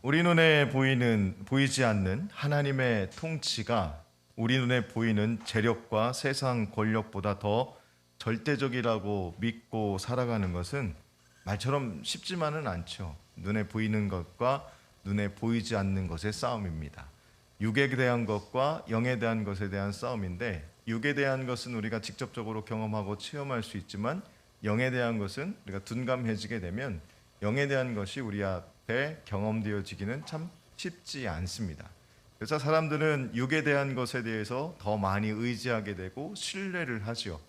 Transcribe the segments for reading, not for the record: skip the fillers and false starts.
우리 눈에 보이지 않는 하나님의 통치가 우리 눈에 보이는 재력과 세상 권력보다 더 절대적이라고 믿고 살아가는 것은 말처럼 쉽지만은 않죠. 눈에 보이는 것과 눈에 보이지 않는 것의 싸움입니다. 육에 대한 것과 영에 대한 것에 대한 싸움인데, 육에 대한 것은 우리가 직접적으로 경험하고 체험할 수 있지만 영에 대한 것은 우리가 둔감해지게 되면 영에 대한 것이 우리 앞에 경험되어지기는 참 쉽지 않습니다. 그래서 사람들은 육에 대한 것에 대해서 더 많이 의지하게 되고 신뢰를 하지요.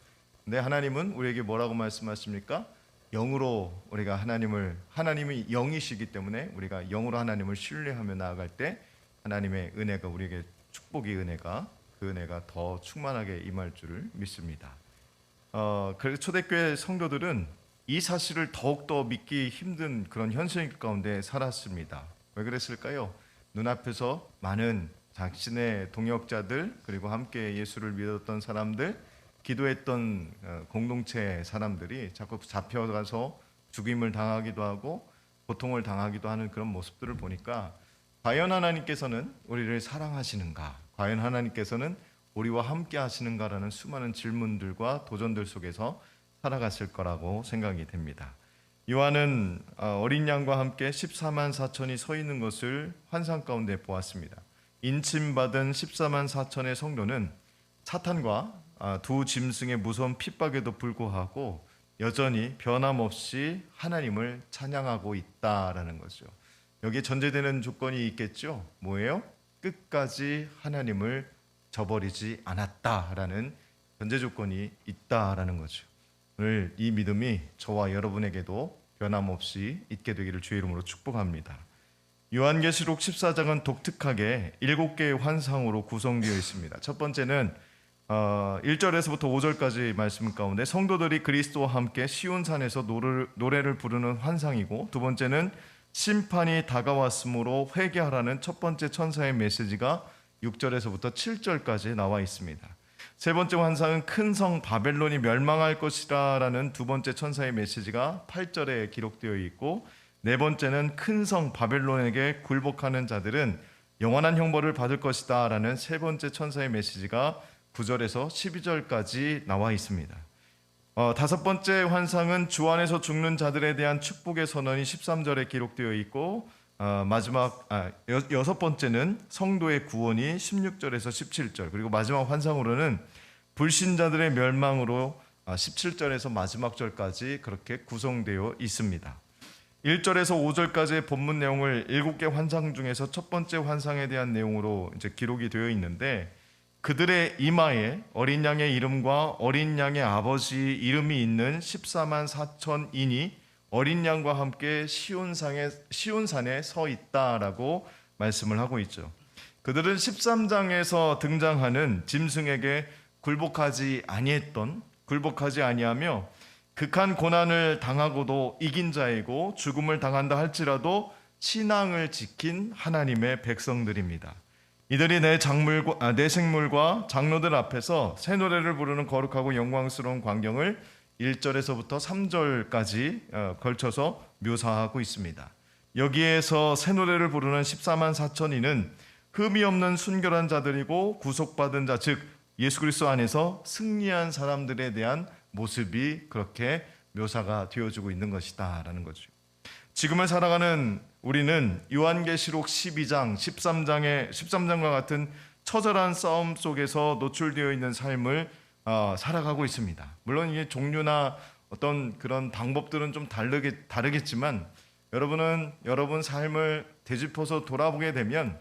근데 하나님은 우리에게 뭐라고 말씀하십니까? 영으로 우리가 하나님이 영이시기 때문에 우리가 영으로 하나님을 신뢰하며 나아갈 때 하나님의 은혜가 우리에게 그 은혜가 더 충만하게 임할 줄을 믿습니다. 그래서 초대교회 성도들은 이 사실을 더욱더 믿기 힘든 그런 현실 가운데 살았습니다. 왜 그랬을까요? 눈앞에서 많은 자신의 동역자들, 그리고 함께 예수를 믿었던 사람들, 기도했던 공동체 사람들이 자꾸 잡혀가서 죽임을 당하기도 하고 고통을 당하기도 하는 그런 모습들을 보니까, 과연 하나님께서는 우리를 사랑하시는가? 과연 하나님께서는 우리와 함께 하시는가라는 수많은 질문들과 도전들 속에서 살아갔을 거라고 생각이 됩니다. 요한은 어린 양과 함께 14만 4천이 서 있는 것을 환상 가운데 보았습니다. 인침받은 14만 4천의 성도는 사탄과 두 짐승의 무서운 핍박에도 불구하고 여전히 변함없이 하나님을 찬양하고 있다라는 거죠. 여기에 전제되는 조건이 있겠죠. 뭐예요? 끝까지 하나님을 저버리지 않았다라는 전제 조건이 있다라는 거죠. 오늘 이 믿음이 저와 여러분에게도 변함없이 있게 되기를 주의 이름으로 축복합니다. 요한계시록 14장은 독특하게 7개의 환상으로 구성되어 있습니다. 첫 번째는 1절에서부터 5절까지 말씀 가운데 성도들이 그리스도와 함께 시온산에서 노래를 부르는 환상이고, 두 번째는 심판이 다가왔으므로 회개하라는 첫 번째 천사의 메시지가 6절에서부터 7절까지 나와 있습니다. 세 번째 환상은 큰 성 바벨론이 멸망할 것이라 라는 두 번째 천사의 메시지가 8절에 기록되어 있고, 네 번째는 큰 성 바벨론에게 굴복하는 자들은 영원한 형벌을 받을 것이다 라는 세 번째 천사의 메시지가 9절에서 12절까지 나와 있습니다. 다섯 번째 환상은 주 안에서 죽는 자들에 대한 축복의 선언이 13절에 기록되어 있고, 여섯 번째는 성도의 구원이 16절에서 17절, 그리고 마지막 환상으로는 불신자들의 멸망으로 17절에서 마지막 절까지 그렇게 구성되어 있습니다. 1절에서 5절까지의 본문 내용을 7개 환상 중에서 첫 번째 환상에 대한 내용으로 이제 기록이 되어 있는데, 그들의 이마에 어린 양의 이름과 어린 양의 아버지 이름이 있는 14만 4천인이 어린 양과 함께 시온산에 서 있다라고 말씀을 하고 있죠. 그들은 13장에서 등장하는 짐승에게 굴복하지 아니하며 극한 고난을 당하고도 이긴 자이고, 죽음을 당한다 할지라도 신앙을 지킨 하나님의 백성들입니다. 이들이 내 생물과 장로들 앞에서 새 노래를 부르는 거룩하고 영광스러운 광경을 1절에서부터 3절까지 걸쳐서 묘사하고 있습니다. 여기에서 새 노래를 부르는 14만 4천인은 흠이 없는 순결한 자들이고, 구속받은 자, 즉 예수 그리스도 안에서 승리한 사람들에 대한 모습이 그렇게 묘사가 되어지고 있는 것이다 라는 거죠. 지금을 살아가는 우리는 요한계시록 12장, 13장과 같은 처절한 싸움 속에서 노출되어 있는 삶을 살아가고 있습니다. 물론 이게 종류나 어떤 그런 방법들은 좀 다르겠지만, 여러분 삶을 되짚어서 돌아보게 되면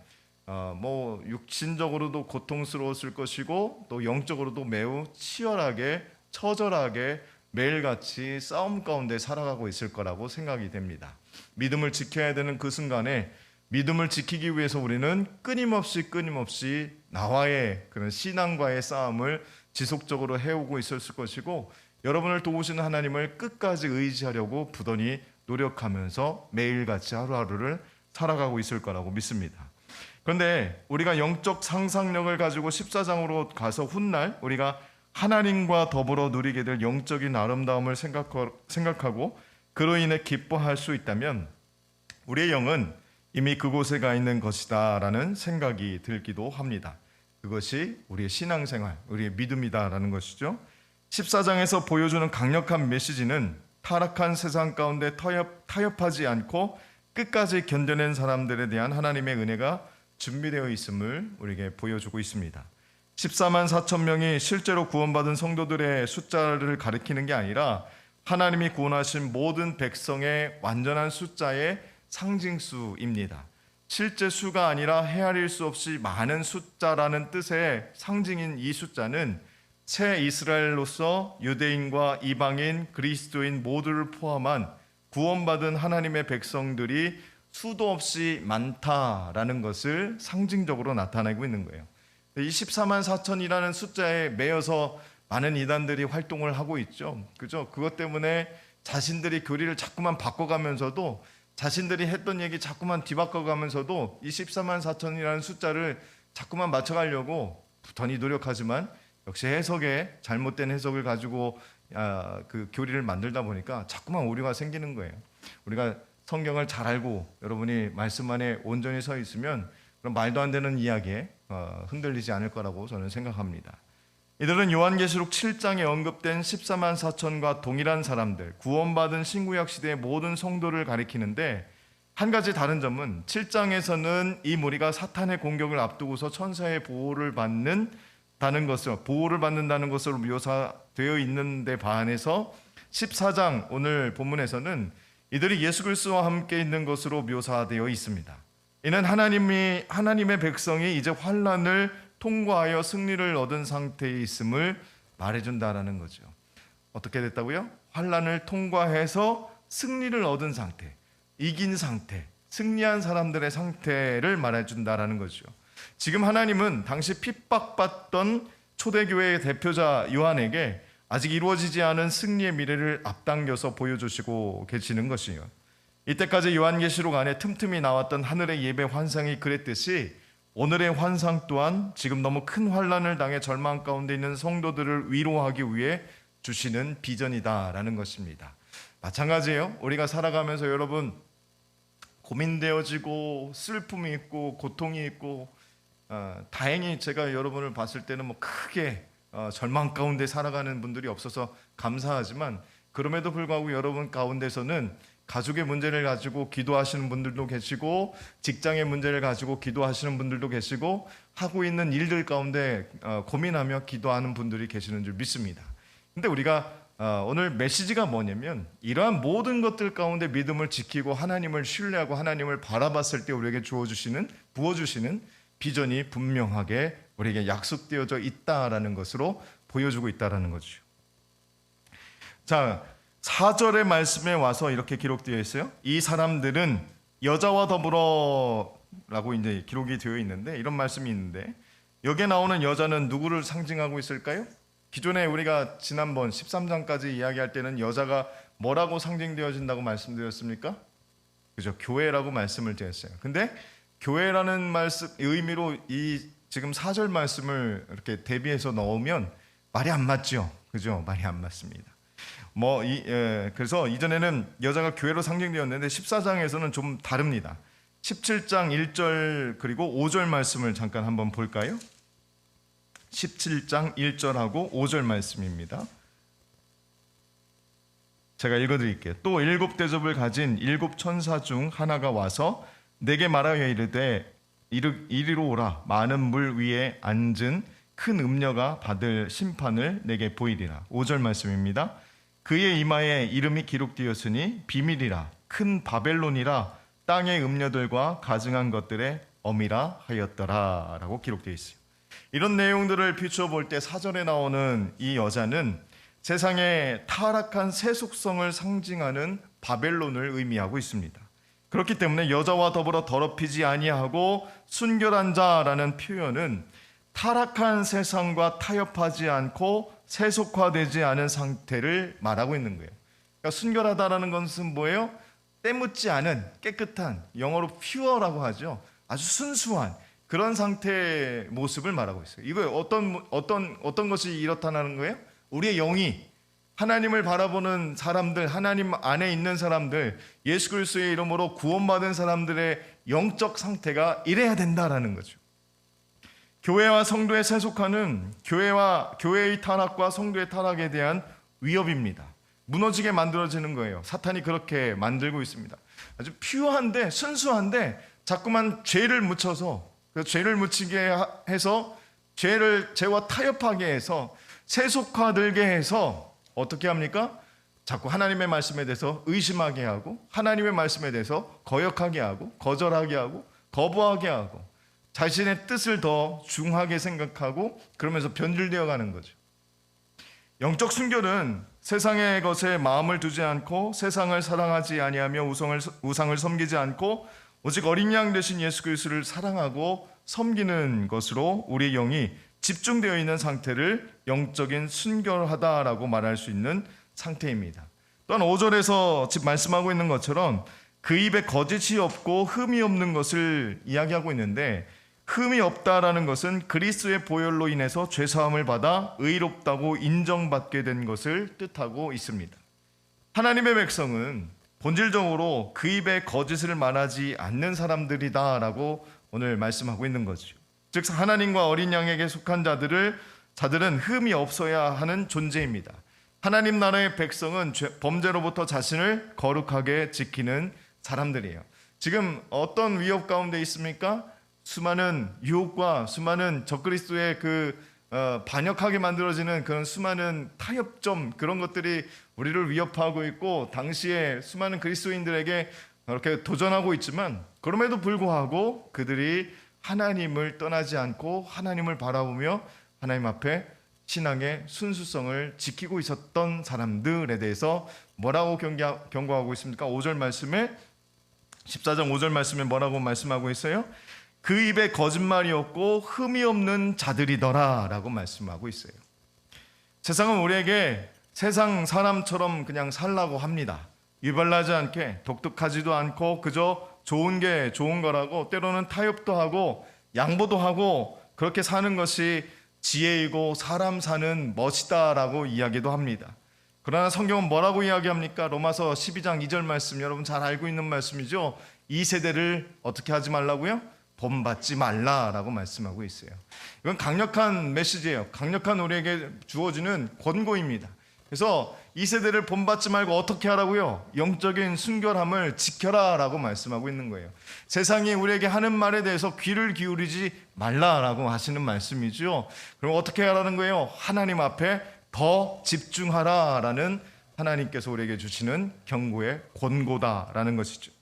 육신적으로도 고통스러웠을 것이고, 또 영적으로도 매우 치열하게, 처절하게 매일같이 싸움 가운데 살아가고 있을 거라고 생각이 됩니다. 믿음을 지켜야 되는 그 순간에 믿음을 지키기 위해서 우리는 끊임없이 나와의 그런 신앙과의 싸움을 지속적으로 해오고 있었을 것이고, 여러분을 도우시는 하나님을 끝까지 의지하려고 부단히 노력하면서 매일같이 하루하루를 살아가고 있을 거라고 믿습니다. 그런데 우리가 영적 상상력을 가지고 14장으로 가서 훗날 우리가 하나님과 더불어 누리게 될 영적인 아름다움을 생각하고 그로 인해 기뻐할 수 있다면, 우리의 영은 이미 그곳에 가 있는 것이다라는 생각이 들기도 합니다. 그것이 우리의 신앙생활, 우리의 믿음이다라는 것이죠. 14장에서 보여주는 강력한 메시지는 타락한 세상 가운데 타협하지 않고 끝까지 견뎌낸 사람들에 대한 하나님의 은혜가 준비되어 있음을 우리에게 보여주고 있습니다. 14만 4천 명이 실제로 구원받은 성도들의 숫자를 가리키는 게 아니라 하나님이 구원하신 모든 백성의 완전한 숫자의 상징수입니다. 실제 수가 아니라 헤아릴 수 없이 많은 숫자라는 뜻의 상징인 이 숫자는 새 이스라엘로서 유대인과 이방인, 그리스도인 모두를 포함한 구원받은 하나님의 백성들이 수도 없이 많다라는 것을 상징적으로 나타내고 있는 거예요. 이 14만 4천이라는 숫자에 매여서 많은 이단들이 활동을 하고 있죠. 그죠? 그것 때문에 자신들이 교리를 자꾸만 바꿔가면서도 자신들이 했던 얘기 자꾸만 뒤바꿔가면서도 이 14만 4천이라는 숫자를 자꾸만 맞춰가려고 부단히 노력하지만 역시 해석에 잘못된 해석을 가지고 그 교리를 만들다 보니까 자꾸만 오류가 생기는 거예요. 우리가 성경을 잘 알고 여러분이 말씀 안에 온전히 서 있으면 그런 말도 안 되는 이야기에 흔들리지 않을 거라고 저는 생각합니다. 이들은 요한계시록 7장에 언급된 14만 4천과 동일한 사람들, 구원받은 신구약 시대의 모든 성도를 가리키는데 한 가지 다른 점은 7장에서는 이 무리가 사탄의 공격을 앞두고서 천사의 보호를 받는다는 것으로 묘사되어 있는데 반해서 14장 오늘 본문에서는 이들이 예수 그리스도와 함께 있는 것으로 묘사되어 있습니다. 이는 하나님의 백성이 이제 환난을 통과하여 승리를 얻은 상태에 있음을 말해준다라는 거죠. 어떻게 됐다고요? 환난을 통과해서 승리를 얻은 상태, 이긴 상태, 승리한 사람들의 상태를 말해준다라는 거죠. 지금 하나님은 당시 핍박받던 초대교회의 대표자 요한에게 아직 이루어지지 않은 승리의 미래를 앞당겨서 보여주시고 계시는 것이에요. 이때까지 요한계시록 안에 틈틈이 나왔던 하늘의 예배 환상이 그랬듯이 오늘의 환상 또한 지금 너무 큰 환난을 당해 절망 가운데 있는 성도들을 위로하기 위해 주시는 비전이다라는 것입니다. 마찬가지예요. 우리가 살아가면서 여러분 고민되어지고 슬픔이 있고 고통이 있고 다행히 제가 여러분을 봤을 때는 뭐 크게 절망 가운데 살아가는 분들이 없어서 감사하지만 그럼에도 불구하고 여러분 가운데서는 가족의 문제를 가지고 기도하시는 분들도 계시고 직장의 문제를 가지고 기도하시는 분들도 계시고 하고 있는 일들 가운데 고민하며 기도하는 분들이 계시는 줄 믿습니다. 근데 우리가 오늘 메시지가 뭐냐면 이러한 모든 것들 가운데 믿음을 지키고 하나님을 신뢰하고 하나님을 바라봤을 때 우리에게 부어주시는 비전이 분명하게 우리에게 약속되어져 있다라는 것으로 보여주고 있다라는 거죠. 자, 4절의 말씀에 와서 이렇게 기록되어 있어요. 이 사람들은 여자와 더불어 라고 이제 기록이 되어 있는데 이런 말씀이 있는데 여기에 나오는 여자는 누구를 상징하고 있을까요? 기존에 우리가 지난번 13장까지 이야기할 때는 여자가 뭐라고 상징되어진다고 말씀드렸습니까? 그죠? 교회라고 말씀을 드렸어요. 근데 교회라는 말씀 의미로 이 지금 4절 말씀을 이렇게 대비해서 넣으면 말이 안 맞죠. 그죠? 말이 안 맞습니다. 그래서 이전에는 여자가 교회로 상징되었는데 14장에서는 좀 다릅니다. 17장 1절 그리고 5절 말씀을 잠깐 한번 볼까요? 17장 1절하고 5절 말씀입니다. 제가 읽어드릴게요. 또 7 대접을 가진 7 천사 중 하나가 와서 내게 말하여 이르되 이리로 오라. 많은 물 위에 앉은 큰 음녀가 받을 심판을 내게 보이리라. 5절 말씀입니다. 그의 이마에 이름이 기록되었으니 비밀이라 큰 바벨론이라 땅의 음녀들과 가증한 것들의 어미라 하였더라 라고 기록되어 있어요. 이런 내용들을 비춰볼 때 4절에 나오는 이 여자는 세상의 타락한 세속성을 상징하는 바벨론을 의미하고 있습니다. 그렇기 때문에 여자와 더불어 더럽히지 아니하고 순결한 자라는 표현은 타락한 세상과 타협하지 않고 세속화되지 않은 상태를 말하고 있는 거예요. 그러니까 순결하다라는 것은 뭐예요? 때묻지 않은 깨끗한, 영어로 pure라고 하죠. 아주 순수한 그런 상태의 모습을 말하고 있어요. 이거 어떤 것이 이렇다는 거예요? 우리의 영이 하나님을 바라보는 사람들, 하나님 안에 있는 사람들, 예수 그리스도의 이름으로 구원받은 사람들의 영적 상태가 이래야 된다라는 거죠. 교회와 성도의 세속화는 교회의 타락과 성도의 타락에 대한 위협입니다. 무너지게 만들어지는 거예요. 사탄이 그렇게 만들고 있습니다. 아주 퓨어한데, 순수한데 자꾸만 죄를 묻혀서, 죄를 묻히게 해서 죄와 타협하게 해서 세속화되게 해서 어떻게 합니까? 자꾸 하나님의 말씀에 대해서 의심하게 하고, 하나님의 말씀에 대해서 거역하게 하고, 거절하게 하고, 거부하게 하고, 자신의 뜻을 더 중하게 생각하고, 그러면서 변질되어 가는 거죠. 영적 순결은 세상의 것에 마음을 두지 않고, 세상을 사랑하지 아니하며 우상을 섬기지 않고, 오직 어린 양 되신 예수 그리스도를 사랑하고 섬기는 것으로 우리 영이 집중되어 있는 상태를 영적인 순결하다라고 말할 수 있는 상태입니다. 또한 5절에서 지금 말씀하고 있는 것처럼 그 입에 거짓이 없고 흠이 없는 것을 이야기하고 있는데, 흠이 없다라는 것은 그리스도의 보혈로 인해서 죄사함을 받아 의롭다고 인정받게 된 것을 뜻하고 있습니다. 하나님의 백성은 본질적으로 그 입에 거짓을 말하지 않는 사람들이다라고 오늘 말씀하고 있는 거죠. 즉 하나님과 어린 양에게 속한 자들은 흠이 없어야 하는 존재입니다. 하나님 나라의 백성은 범죄로부터 자신을 거룩하게 지키는 사람들이에요. 지금 어떤 위협 가운데 있습니까? 수많은 유혹과 수많은 적그리스도의 반역하게 만들어지는 그런 수많은 타협점, 그런 것들이 우리를 위협하고 있고, 당시에 수많은 그리스도인들에게 그렇게 도전하고 있지만, 그럼에도 불구하고 그들이 하나님을 떠나지 않고 하나님을 바라보며 하나님 앞에 신앙의 순수성을 지키고 있었던 사람들에 대해서 뭐라고 경고하고 있습니까? 5절 말씀에, 14장 5절 말씀에 뭐라고 말씀하고 있어요? 그 입에 거짓말이 없고 흠이 없는 자들이더라 라고 말씀하고 있어요. 세상은 우리에게 세상 사람처럼 그냥 살라고 합니다. 유별나지 않게, 독특하지도 않고 그저 좋은 게 좋은 거라고, 때로는 타협도 하고 양보도 하고, 그렇게 사는 것이 지혜이고 사람 사는 멋이다라고 이야기도 합니다. 그러나 성경은 뭐라고 이야기합니까? 로마서 12장 2절 말씀, 여러분 잘 알고 있는 말씀이죠. 이 세대를 어떻게 하지 말라고요? 본받지 말라라고 말씀하고 있어요. 이건 강력한 메시지예요. 강력한 우리에게 주어지는 권고입니다. 그래서 이 세대를 본받지 말고 어떻게 하라고요? 영적인 순결함을 지켜라라고 말씀하고 있는 거예요. 세상이 우리에게 하는 말에 대해서 귀를 기울이지 말라라고 하시는 말씀이죠. 그럼 어떻게 하라는 거예요? 하나님 앞에 더 집중하라라는 하나님께서 우리에게 주시는 경고의 권고다라는 것이죠.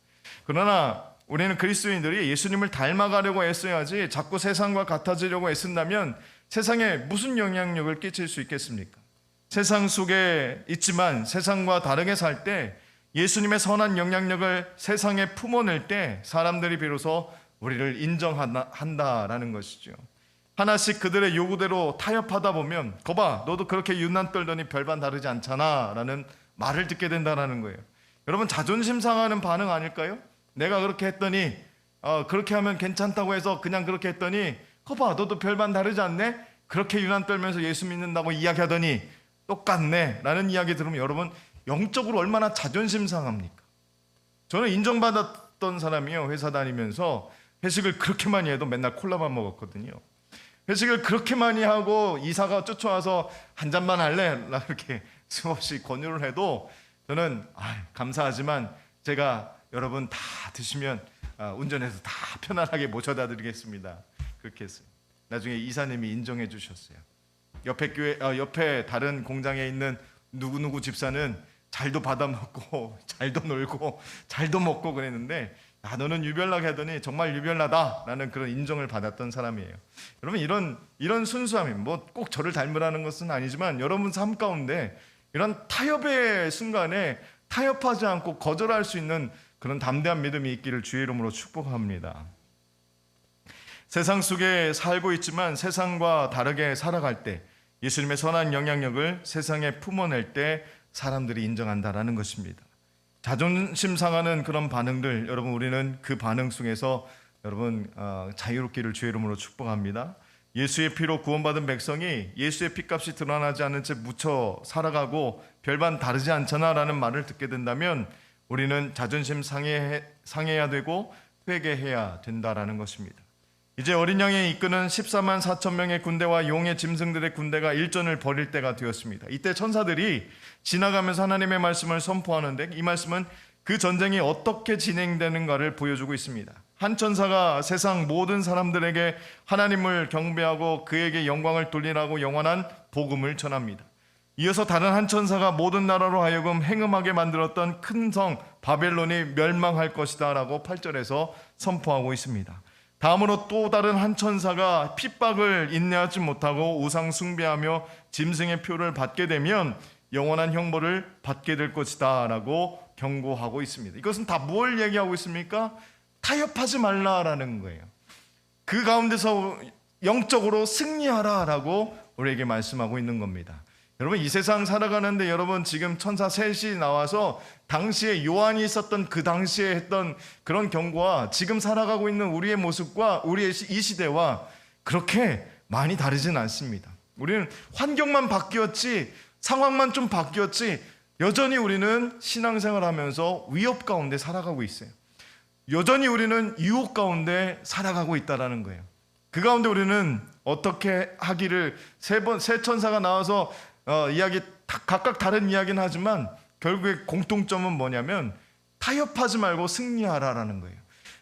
그러나 우리는 그리스도인들이 예수님을 닮아가려고 애써야지, 자꾸 세상과 같아지려고 애쓴다면 세상에 무슨 영향력을 끼칠 수 있겠습니까? 세상 속에 있지만 세상과 다르게 살 때, 예수님의 선한 영향력을 세상에 품어낼 때 사람들이 비로소 우리를 인정한다라는 것이죠. 하나씩 그들의 요구대로 타협하다 보면, 거봐 너도 그렇게 유난 떨더니 별반 다르지 않잖아 라는 말을 듣게 된다는 거예요. 여러분, 자존심 상하는 반응 아닐까요? 내가 그렇게 했더니 그렇게 하면 괜찮다고 해서 그냥 그렇게 했더니, 거봐 너도 별반 다르지 않네? 그렇게 유난 떨면서 예수 믿는다고 이야기하더니 똑같네 라는 이야기 들으면 여러분, 영적으로 얼마나 자존심 상합니까? 저는 인정받았던 사람이요, 회사 다니면서 회식을 그렇게 많이 해도 맨날 콜라만 먹었거든요. 회식을 그렇게 많이 하고 이사가 쫓아와서 한 잔만 할래? 이렇게 수없이 권유를 해도 저는 감사하지만 제가 여러분 다 드시면 운전해서 다 편안하게 모셔다 드리겠습니다. 그렇게 했어요. 나중에 이사님이 인정해 주셨어요. 옆에 다른 공장에 있는 누구누구 집사는 잘도 받아먹고 잘도 놀고 잘도 먹고 그랬는데, 너는 유별나게 하더니 정말 유별나다라는 그런 인정을 받았던 사람이에요. 여러분, 이런 순수함이 뭐 꼭 저를 닮으라는 것은 아니지만, 여러분 삶 가운데 이런 타협의 순간에 타협하지 않고 거절할 수 있는 그런 담대한 믿음이 있기를 주의 이름으로 축복합니다. 세상 속에 살고 있지만 세상과 다르게 살아갈 때, 예수님의 선한 영향력을 세상에 품어낼 때 사람들이 인정한다라는 것입니다. 자존심 상하는 그런 반응들, 여러분 우리는 그 반응 속에서 여러분 자유롭기를 주의 이름으로 축복합니다. 예수의 피로 구원받은 백성이 예수의 피값이 드러나지 않은 채 묻혀 살아가고 별반 다르지 않잖아라는 말을 듣게 된다면 우리는 자존심 상해야 되고 회개해야 된다라는 것입니다. 이제 어린 양이 이끄는 14만 4천 명의 군대와 용의 짐승들의 군대가 일전을 벌일 때가 되었습니다. 이때 천사들이 지나가면서 하나님의 말씀을 선포하는데 이 말씀은 그 전쟁이 어떻게 진행되는가를 보여주고 있습니다. 한 천사가 세상 모든 사람들에게 하나님을 경배하고 그에게 영광을 돌리라고 영원한 복음을 전합니다. 이어서 다른 한 천사가 모든 나라로 하여금 행음하게 만들었던 큰 성 바벨론이 멸망할 것이다 라고 8절에서 선포하고 있습니다. 다음으로 또 다른 한 천사가 핍박을 인내하지 못하고 우상 숭배하며 짐승의 표를 받게 되면 영원한 형벌을 받게 될 것이다 라고 경고하고 있습니다. 이것은 다 뭘 얘기하고 있습니까? 타협하지 말라라는 거예요. 그 가운데서 영적으로 승리하라 라고 우리에게 말씀하고 있는 겁니다. 여러분, 이 세상 살아가는데 여러분 지금 천사 셋이 나와서 당시에 요한이 있었던 그 당시에 했던 그런 경고와 지금 살아가고 있는 우리의 모습과 우리의 이 시대와 그렇게 많이 다르진 않습니다. 우리는 환경만 바뀌었지, 상황만 좀 바뀌었지, 여전히 우리는 신앙생활 하면서 위협 가운데 살아가고 있어요. 여전히 우리는 유혹 가운데 살아가고 있다는 거예요. 그 가운데 우리는 어떻게 하기를 세 천사가 나와서 이야기 각각 다른 이야기는 하지만 결국에 공통점은 뭐냐면 타협하지 말고 승리하라라는 거예요.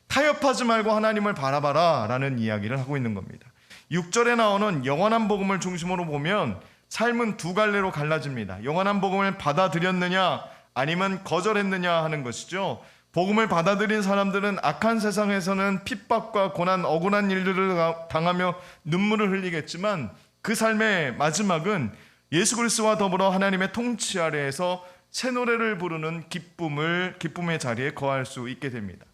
타협하지 말고 하나님을 바라봐라 라는 이야기를 하고 있는 겁니다. 6절에 나오는 영원한 복음을 중심으로 보면 삶은 두 갈래로 갈라집니다. 영원한 복음을 받아들였느냐 아니면 거절했느냐 하는 것이죠. 복음을 받아들인 사람들은 악한 세상에서는 핍박과 고난, 억울한 일들을 당하며 눈물을 흘리겠지만 그 삶의 마지막은 예수 그리스도와 더불어 하나님의 통치 아래에서 새 노래를 부르는 기쁨의 자리에 거할 수 있게 됩니다.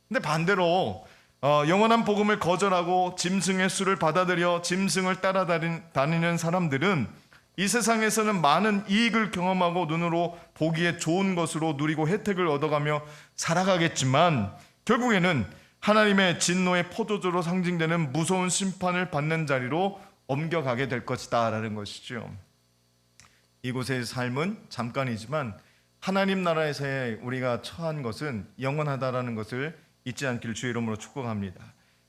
근데 반대로 영원한 복음을 거절하고 짐승의 수를 받아들여 짐승을 따라다니는 사람들은 이 세상에서는 많은 이익을 경험하고 눈으로 보기에 좋은 것으로 누리고 혜택을 얻어가며 살아가겠지만 결국에는 하나님의 진노의 포도주로 상징되는 무서운 심판을 받는 자리로 옮겨가게 될 것이다 라는 것이죠. 이곳의 삶은 잠깐이지만 하나님 나라에서의 우리가 처한 것은 영원하다라는 것을 잊지 않기를 주의 이름으로 축복합니다.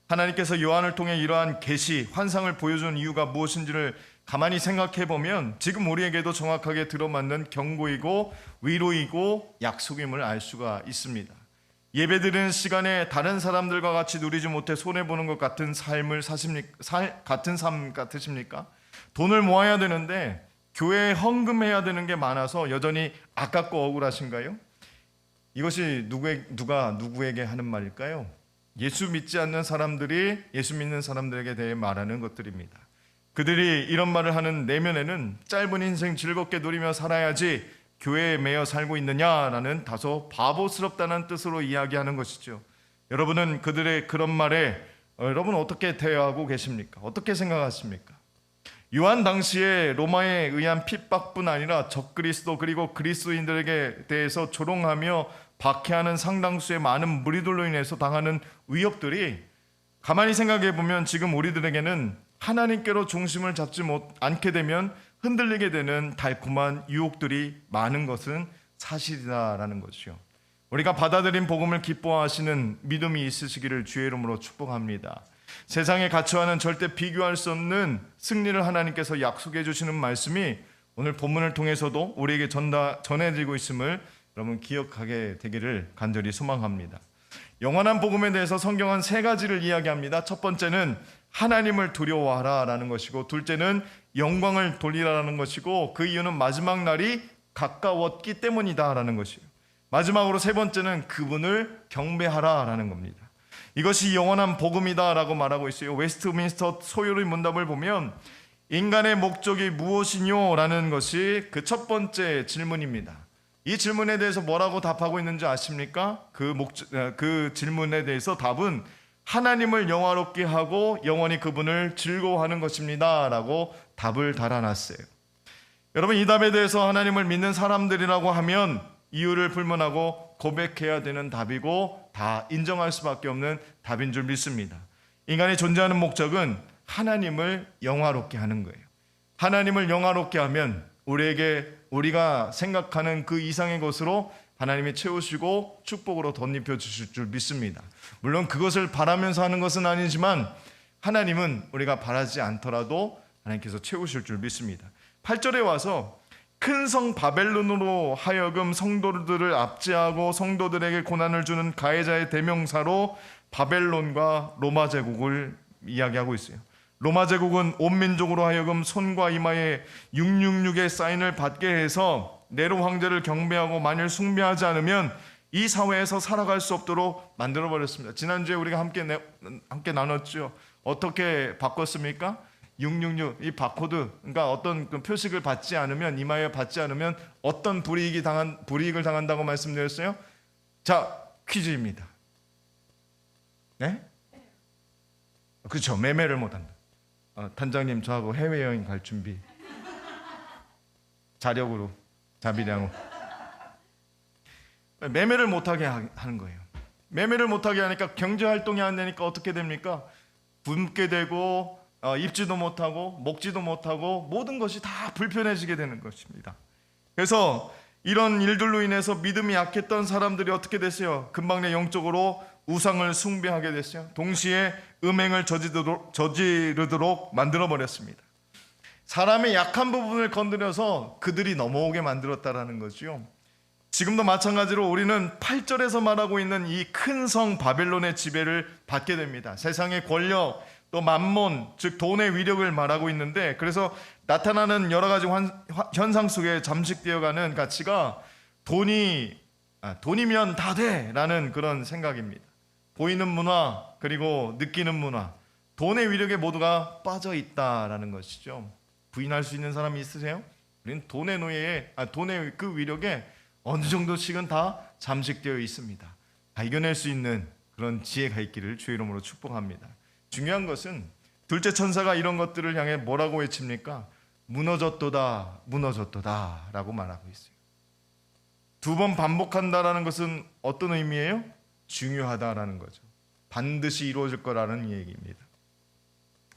하나님께서 요한을 통해 이러한 계시, 환상을 보여준 이유가 무엇인지를 가만히 생각해 보면 지금 우리에게도 정확하게 들어맞는 경고이고 위로이고 약속임을 알 수가 있습니다. 예배드리는 시간에 다른 사람들과 같이 누리지 못해 손해보는 것 같은 삶을 같은 삶 같으십니까? 돈을 모아야 되는데 교회에 헌금해야 되는 게 많아서 여전히 아깝고 억울하신가요? 이것이 누가 누구에게 하는 말일까요? 예수 믿지 않는 사람들이 예수 믿는 사람들에게 대해 말하는 것들입니다. 그들이 이런 말을 하는 내면에는 짧은 인생 즐겁게 누리며 살아야지 교회에 매여 살고 있느냐라는 다소 바보스럽다는 뜻으로 이야기하는 것이죠. 여러분은 그들의 그런 말에 여러분 어떻게 대하고 계십니까? 어떻게 생각하십니까? 요한 당시에 로마에 의한 핍박뿐 아니라 적그리스도 그리고 그리스도인들에게 대해서 조롱하며 박해하는 상당수의 많은 무리들로 인해서 당하는 위협들이 가만히 생각해 보면 지금 우리들에게는 하나님께로 중심을 잡지 않게 되면 흔들리게 되는 달콤한 유혹들이 많은 것은 사실이다라는 것이요. 우리가 받아들인 복음을 기뻐하시는 믿음이 있으시기를 주의 이름으로 축복합니다. 세상의 가치와는 절대 비교할 수 없는 승리를 하나님께서 약속해 주시는 말씀이 오늘 본문을 통해서도 우리에게 전해지고 있음을 여러분 기억하게 되기를 간절히 소망합니다. 영원한 복음에 대해서 성경은 세 가지를 이야기합니다. 첫 번째는 하나님을 두려워하라 라는 것이고, 둘째는 영광을 돌리라는 것이고, 그 이유는 마지막 날이 가까웠기 때문이다 라는 것이에요. 마지막으로 세 번째는 그분을 경배하라 라는 겁니다. 이것이 영원한 복음이다 라고 말하고 있어요. 웨스트민스터 소요리 문답을 보면 인간의 목적이 무엇이뇨? 라는 것이 그 첫 번째 질문입니다. 이 질문에 대해서 뭐라고 답하고 있는지 아십니까? 그 질문에 대해서 답은 하나님을 영화롭게 하고 영원히 그분을 즐거워하는 것입니다 라고 답을 달아놨어요. 여러분, 이 답에 대해서 하나님을 믿는 사람들이라고 하면 이유를 불문하고 고백해야 되는 답이고 다 인정할 수밖에 없는 답인 줄 믿습니다. 인간이 존재하는 목적은 하나님을 영화롭게 하는 거예요. 하나님을 영화롭게 하면 우리가 생각하는 그 이상의 것으로 하나님이 채우시고 축복으로 덧입혀 주실 줄 믿습니다. 물론 그것을 바라면서 하는 것은 아니지만 하나님은 우리가 바라지 않더라도 하나님께서 채우실 줄 믿습니다. 8절에 와서 큰 성 바벨론으로 하여금 성도들을 압제하고 성도들에게 고난을 주는 가해자의 대명사로 바벨론과 로마 제국을 이야기하고 있어요. 로마 제국은 온 민족으로 하여금 손과 이마에 666의 사인을 받게 해서 네로 황제를 경배하고 만일 숭배하지 않으면 이 사회에서 살아갈 수 없도록 만들어 버렸습니다. 지난주에 우리가 함께 나눴죠. 어떻게 바꿨습니까? 666 이 바코드, 그러니까 어떤 그 표식을 받지 않으면, 이마에 받지 않으면 어떤 불이익을 당한다고 말씀드렸어요. 자, 퀴즈입니다. 네? 그렇죠. 매매를 못한다. 단장님, 저하고 해외여행 갈 준비. 자력으로, 자비량으로. 매매를 못하게 하는 거예요. 매매를 못하게 하니까 경제활동이 안 되니까 어떻게 됩니까? 굶게 되고 입지도 못하고 먹지도 못하고 모든 것이 다 불편해지게 되는 것입니다. 그래서 이런 일들로 인해서 믿음이 약했던 사람들이 어떻게 됐어요? 금방 내 영적으로 우상을 숭배하게 됐어요. 동시에 음행을 저지르도록 만들어버렸습니다. 사람의 약한 부분을 건드려서 그들이 넘어오게 만들었다라는 거죠. 지금도 마찬가지로 우리는 8절에서 말하고 있는 이 큰 성 바벨론의 지배를 받게 됩니다. 세상의 권력, 또 만몬, 즉 돈의 위력을 말하고 있는데, 그래서 나타나는 여러 가지 현상 속에 잠식되어가는 가치가 돈이면 다 돼라는 그런 생각입니다. 보이는 문화, 그리고 느끼는 문화, 돈의 위력에 모두가 빠져 있다라는 것이죠. 부인할 수 있는 사람이 있으세요? 우리는 돈의 그 위력에 어느 정도씩은 다 잠식되어 있습니다. 발견할 수 있는 그런 지혜가 있기를 주의 이름으로 축복합니다. 중요한 것은 둘째 천사가 이런 것들을 향해 뭐라고 외칩니까? 무너졌도다, 무너졌도다 라고 말하고 있어요. 두 번 반복한다라는 것은 어떤 의미예요? 중요하다라는 거죠. 반드시 이루어질 거라는 얘기입니다.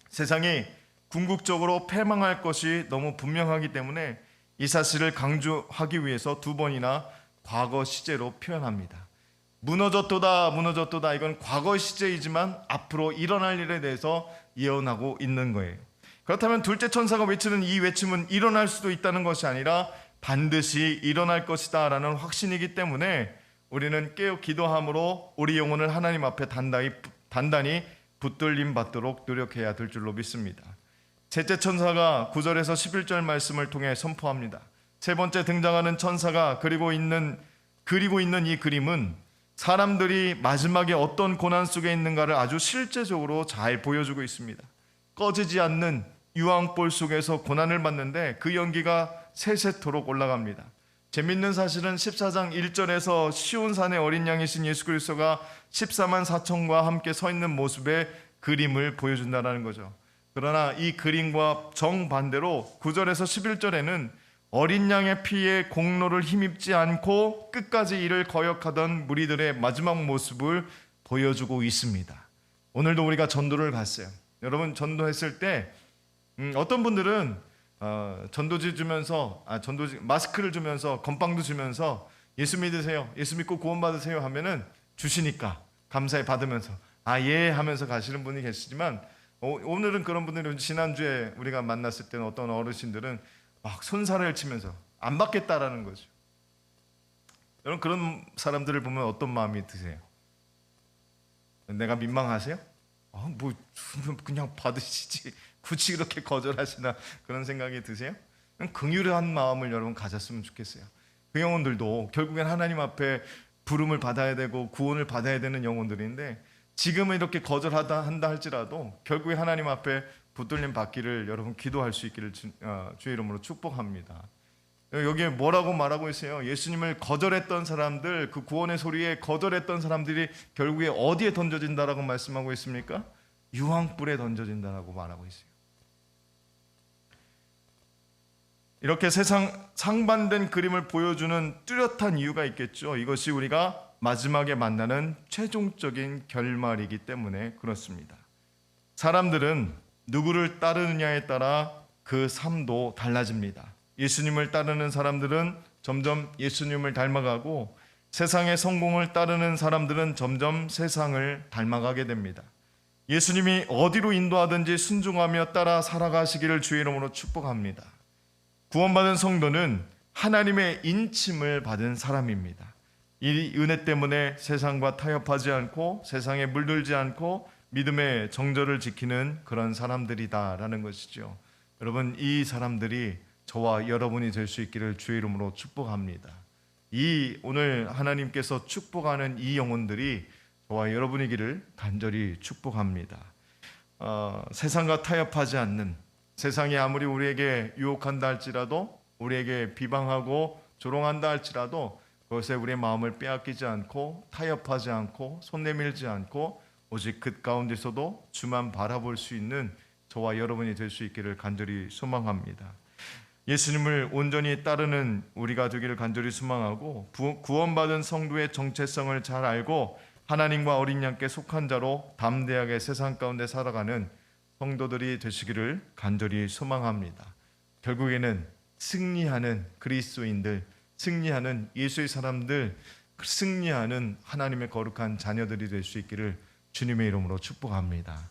세상이 궁극적으로 패망할 것이 너무 분명하기 때문에 이 사실을 강조하기 위해서 두 번이나 과거 시제로 표현합니다. 무너졌도다, 무너졌도다. 이건 과거 시제이지만 앞으로 일어날 일에 대해서 예언하고 있는 거예요. 그렇다면 둘째 천사가 외치는 이 외침은 일어날 수도 있다는 것이 아니라 반드시 일어날 것이다 라는 확신이기 때문에 우리는 깨어 기도함으로 우리 영혼을 하나님 앞에 단단히 붙들림 받도록 노력해야 될 줄로 믿습니다. 셋째 천사가 9절에서 11절 말씀을 통해 선포합니다. 세 번째 등장하는 천사가 그리고 있는 이 그림은 사람들이 마지막에 어떤 고난 속에 있는가를 아주 실제적으로 잘 보여주고 있습니다. 꺼지지 않는 유황불 속에서 고난을 받는데 그 연기가 세세토록 올라갑니다. 재밌는 사실은 14장 1절에서 시온산의 어린 양이신 예수 그리스도가 14만 4천과 함께 서 있는 모습의 그림을 보여준다는 거죠. 그러나 이 그림과 정반대로 9절에서 11절에는 어린 양의 피에 공로를 힘입지 않고 끝까지 이를 거역하던 무리들의 마지막 모습을 보여주고 있습니다. 오늘도 우리가 전도를 갔어요. 여러분, 전도했을 때 어떤 분들은 전도지 주면서 마스크를 주면서 건빵도 주면서 예수 믿으세요, 예수 믿고 구원 받으세요 하면은 주시니까 감사히 받으면서 예 하면서 가시는 분이 계시지만, 오늘은 그런 분들이, 지난주에 우리가 만났을 때는 어떤 어르신들은 막 손살을 치면서 안 받겠다라는 거죠. 여러분, 그런 사람들을 보면 어떤 마음이 드세요? 내가 민망하세요? 뭐 그냥 받으시지 굳이 그렇게 거절하시나 그런 생각이 드세요? 긍휼한 마음을 여러분 가졌으면 좋겠어요. 그 영혼들도 결국엔 하나님 앞에 부름을 받아야 되고 구원을 받아야 되는 영혼들인데, 지금은 이렇게 거절한다 할지라도 결국에 하나님 앞에 붙들림 받기를 여러분 기도할 수 있기를 주의 이름으로 축복합니다. 여기에 뭐라고 말하고 있어요? 예수님을 거절했던 사람들, 그 구원의 소리에 거절했던 사람들이 결국에 어디에 던져진다라고 말씀하고 있습니까? 유황불에 던져진다라고 말하고 있어요. 이렇게 세상 상반된 그림을 보여주는 뚜렷한 이유가 있겠죠. 이것이 우리가 마지막에 만나는 최종적인 결말이기 때문에 그렇습니다. 사람들은 누구를 따르느냐에 따라 그 삶도 달라집니다. 예수님을 따르는 사람들은 점점 예수님을 닮아가고 세상의 성공을 따르는 사람들은 점점 세상을 닮아가게 됩니다. 예수님이 어디로 인도하든지 순종하며 따라 살아가시기를 주의 이름으로 축복합니다. 구원받은 성도는 하나님의 인침을 받은 사람입니다. 이 은혜 때문에 세상과 타협하지 않고 세상에 물들지 않고 믿음의 정절을 지키는 그런 사람들이다라는 것이죠. 여러분, 이 사람들이 저와 여러분이 될 수 있기를 주의 이름으로 축복합니다. 이 오늘 하나님께서 축복하는 이 영혼들이 저와 여러분이기를 간절히 축복합니다. 세상과 타협하지 않는, 세상이 아무리 우리에게 유혹한다 할지라도, 우리에게 비방하고 조롱한다 할지라도 그것에 우리의 마음을 빼앗기지 않고 타협하지 않고 손 내밀지 않고 오직 그 가운데서도 주만 바라볼 수 있는 저와 여러분이 될 수 있기를 간절히 소망합니다. 예수님을 온전히 따르는 우리가 되기를 간절히 소망하고 구원받은 성도의 정체성을 잘 알고 하나님과 어린 양께 속한 자로 담대하게 세상 가운데 살아가는 성도들이 되시기를 간절히 소망합니다. 결국에는 승리하는 그리스도인들, 승리하는 예수의 사람들, 승리하는 하나님의 거룩한 자녀들이 될 수 있기를 주님의 이름으로 축복합니다.